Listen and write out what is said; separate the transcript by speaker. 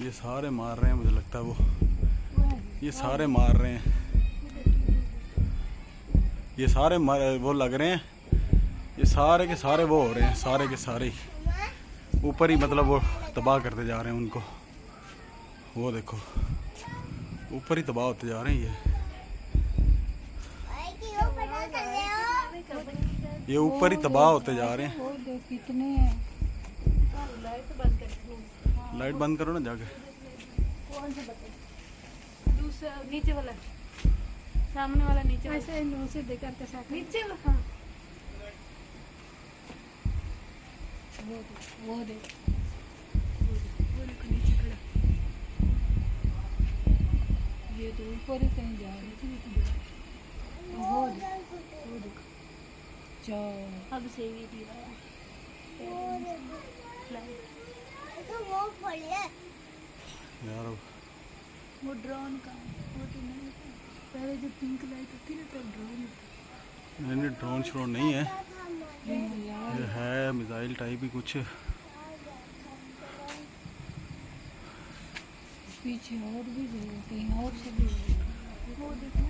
Speaker 1: ये सारे मार रहे हैं, मुझे लगता है ये सारे मार रहे हैं, ये सारे वो लग रहे हैं, ये सारे के सारे वो हो रहे हैं, सारे के सारे ऊपर ही मतलब वो तबाह करते जा रहे हैं उनको। वो देखो ऊपर ही तबाह होते जा रहे हैं ये ऊपर ही तबाह होते जा रहे हैं।
Speaker 2: कितने
Speaker 1: लाइट बंद करो ना जाके।
Speaker 3: कौन सा बटन? दूसरा नीचे वाला, सामने वाला नीचे वाला।
Speaker 2: ऐसे नीचे देखकर के साथ
Speaker 3: नीचे वाला, हाँ
Speaker 2: वो दे
Speaker 3: वो देखो नीचे खड़ा।
Speaker 2: ये तो ऊपर ही कहीं जा रही थी। वो देखो चल
Speaker 3: अब सही वीडियो आया।
Speaker 1: यार
Speaker 3: वो ड्रोन का, वो तो नहीं, पहले जो पिंक लाइट होती ना तब ड्रोन।
Speaker 1: नहीं ड्रोन श्रोन नहीं है,
Speaker 2: यार
Speaker 1: ये है मिसाइल टाइप ही कुछ।
Speaker 2: पीछे और भी जगह कहीं और से भी
Speaker 3: वो देखो